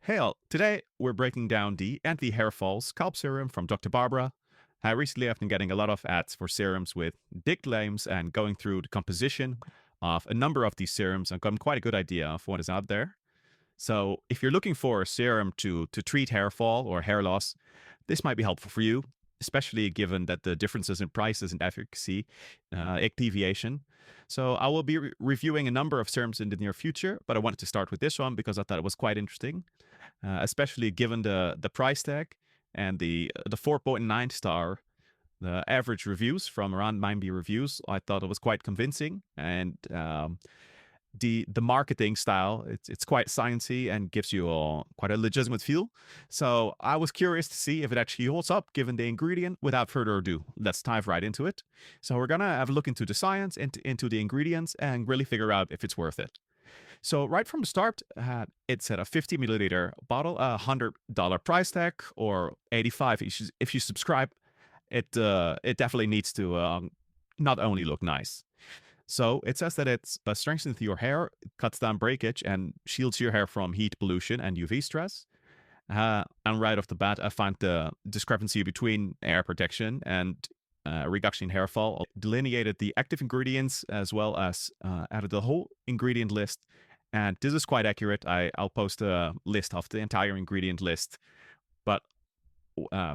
Hey all, today we're breaking down the Anti-Hair Fall Scalp Serum from Dr. Barbara. Recently I've been getting a lot of ads for serums with big claims and going through the composition of a number of these serums and gotten quite a good idea of what is out there. So if you're looking for a serum to treat hair fall or hair loss, this might be helpful for you, especially given that the differences in prices and efficacy deviation. So I will be reviewing a number of serums in the near future, but I wanted to start with this one because I thought it was quite interesting, especially given the price tag and the 4.9 star. The average reviews from around 9B reviews, I thought it was quite convincing, and the marketing style, it's quite sciencey and gives you quite a legitimate feel. So I was curious to see if it actually holds up given the ingredient. Without further ado, let's dive right into it. So we're gonna have a look into the science, into the ingredients, and really figure out if it's worth it. So right from the start, it's at a 50 milliliter bottle, a $100 price tag, or 85 if you subscribe. It definitely needs to not only look nice. So it says that it strengthens your hair, cuts down breakage, and shields your hair from heat pollution and UV stress. And right off the bat, I find the discrepancy between hair protection and reduction in hair fall. Delineated the active ingredients as well as added the whole ingredient list. And this is quite accurate. I'll post a list of the entire ingredient list. But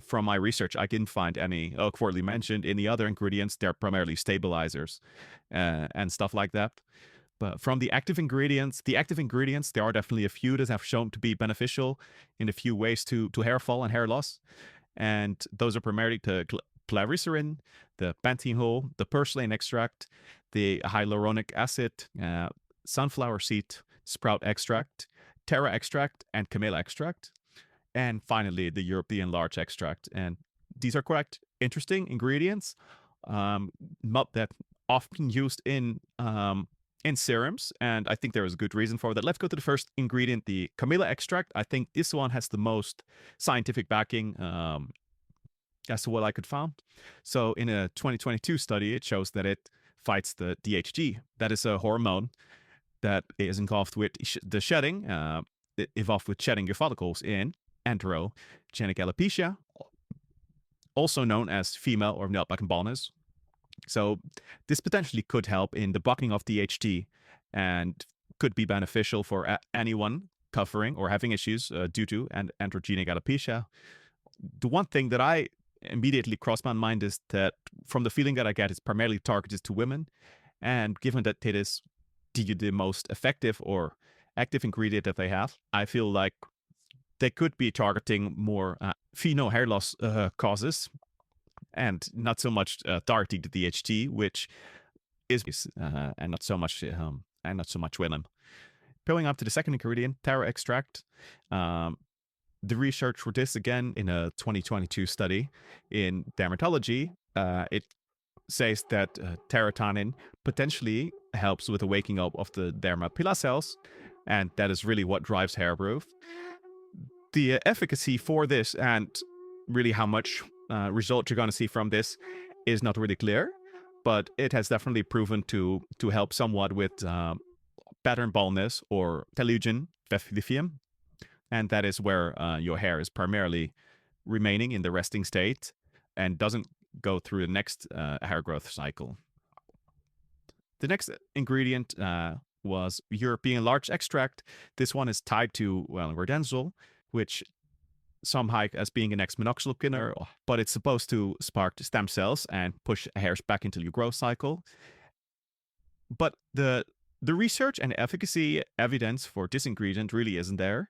from my research, I didn't find any overtly mentioned in the other ingredients. They're primarily stabilizers and stuff like that. But from the active ingredients, there are definitely a few that have shown to be beneficial in a few ways to hair fall and hair loss. And those are primarily the glycerin, the pantyhol, the purslane extract, the hyaluronic acid, sunflower seed sprout extract, terra extract, and camellia extract. And finally, the European Larch extract. And these are quite interesting ingredients, not that often used in serums. And I think there is a good reason for that. Let's go to the first ingredient, the Camellia extract. I think this one has the most scientific backing as to what I could find. So in a 2022 study, it shows that it fights the DHT. That is a hormone that is involved with the shedding, involved with shedding your follicles in androgenic alopecia, also known as female or male baldness. So this potentially could help in the blocking of DHT and could be beneficial for anyone suffering or having issues due to androgenic alopecia. The one thing that I immediately crossed my mind is that from the feeling that I get, it's primarily targeted to women. And given that it is the most effective or active ingredient that they have, I feel like they could be targeting more pheno hair loss causes and not so much targeting the DHT, which is and not so much women. Going up to the second ingredient, terra extract. The research for this, again, in a 2022 study in dermatology, it says that teratonin potentially helps with the waking up of the derma cells, and that is really what drives hair growth. The efficacy for this and really how much result you're going to see from this is not really clear, but it has definitely proven to help somewhat with pattern baldness or telogen effluvium, and that is where your hair is primarily remaining in the resting state and doesn't go through the next hair growth cycle. The next ingredient was European Larch extract. This one is tied to, well, Rodenzol, which some hike as being an ex-minoxidil killer, but it's supposed to spark the stem cells and push hairs back into your growth cycle. But the research and efficacy evidence for this ingredient really isn't there.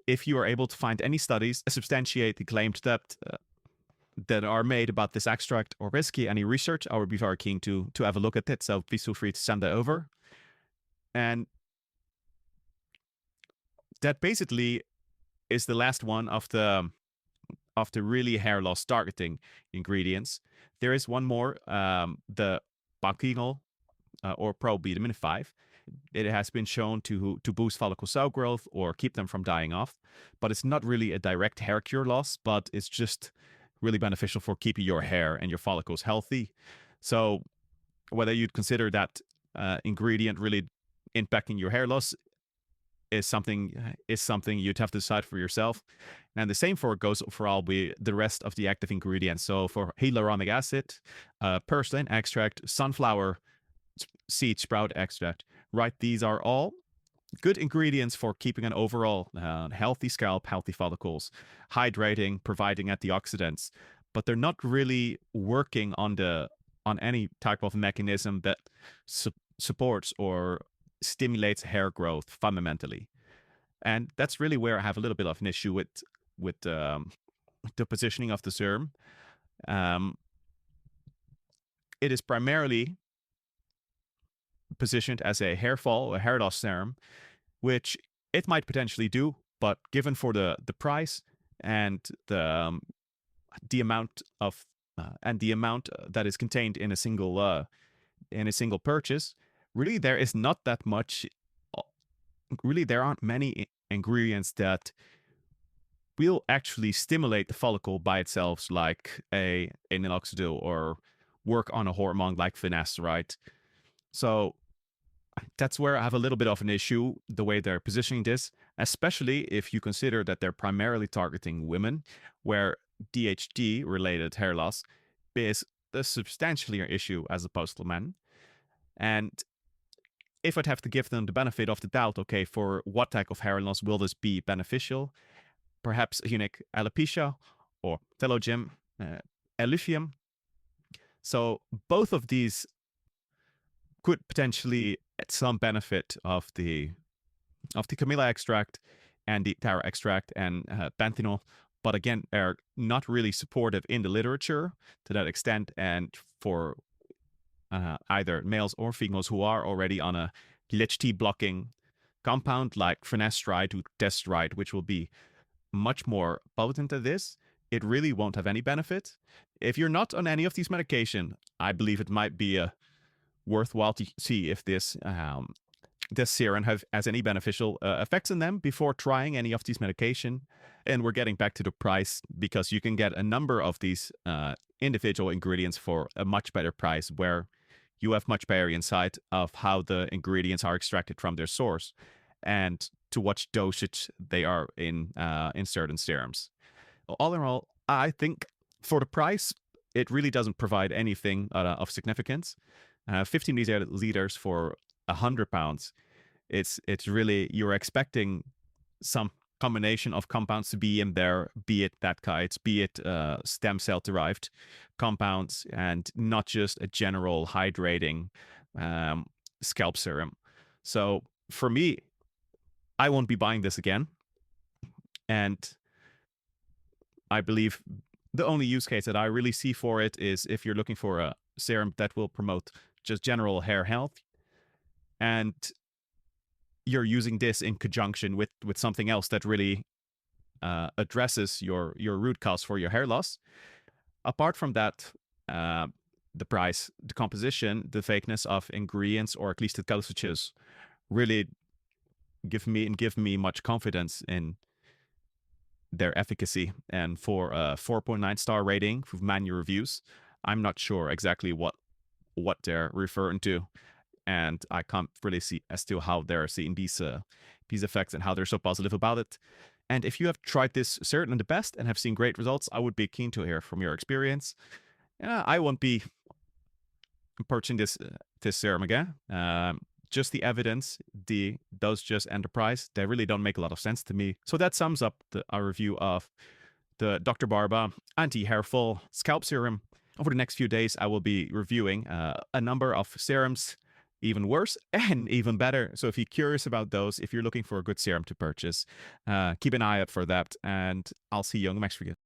If you are able to find any studies that substantiate the claims that are made about this extract or basically any research, I would be very keen to have a look at it. So please feel free to send that over. And that basically is the last one of the really hair loss targeting ingredients. There is one more, the bacquinol or pro-vitamin 5. It has been shown to boost follicle cell growth or keep them from dying off, but it's not really a direct hair cure loss, but it's just really beneficial for keeping your hair and your follicles healthy. So whether you'd consider that ingredient really impacting your hair loss is something you'd have to decide for yourself. And the same goes for all the rest of the active ingredients. So for hyaluronic acid, purslane extract, sunflower seed sprout extract, right? These are all good ingredients for keeping an overall healthy scalp, healthy follicles, hydrating, providing antioxidants, but they're not really working on any type of mechanism that supports or stimulates hair growth fundamentally. And that's really where I have a little bit of an issue with the positioning of the serum. Um, it is primarily positioned as a hair fall or hair loss serum, which it might potentially do, but given for the price and the amount of the amount that is contained in a single purchase, really there is not that much. Really, there aren't many ingredients that will actually stimulate the follicle by itself, like a minoxidil, or work on a hormone like finasteride. So that's where I have a little bit of an issue, the way they're positioning this, especially if you consider that they're primarily targeting women, where DHT-related hair loss is a substantially issue as opposed to men. And if I'd have to give them the benefit of the doubt, okay, for what type of hair loss will this be beneficial? Perhaps unique alopecia or telogen, effluvium. So both of these could potentially add some benefit of the Camellia extract and the Tara extract and panthenol, but again, are not really supportive in the literature to that extent. And for either males or females who are already on a DHT blocking compound like finasteride or testosterone, which will be much more potent than this, it really won't have any benefit. If you're not on any of these medication, I believe it might be worthwhile to see if this serum has any beneficial effects in them before trying any of these medication. And we're getting back to the price, because you can get a number of these individual ingredients for a much better price, where you have much better insight of how the ingredients are extracted from their source and to what dosage they are in certain serums. All in all, I think for the price, it really doesn't provide anything of significance. 15 liters for 100 pounds. It's really, you're expecting some combination of compounds to be in there, be it peptides, be it stem cell derived compounds, and not just a general hydrating scalp serum. So for me, I won't be buying this again. And I believe the only use case that I really see for it is if you're looking for a serum that will promote just general hair health, and you're using this in conjunction with something else that really addresses your root cause for your hair loss. Apart from that, the price, the composition, the vagueness of ingredients, or at least the dosages, really give me much confidence in their efficacy. And for a 4.9 star rating with manual reviews, I'm not sure exactly what they're referring to, and I can't really see as to how they're seeing these effects and how they're so positive about it. And if you have tried this serum the best and have seen great results, I would be keen to hear from your experience. I won't be purchasing this serum again. Just the evidence, the dosages and the price, they really don't make a lot of sense to me. So that sums up our review of the Dr. Barbara Anti-Hair Fall Scalp Serum. Over the next few days, I will be reviewing a number of serums, even worse and even better. So if you're curious about those, if you're looking for a good serum to purchase, keep an eye out for that, and I'll see you on the next video.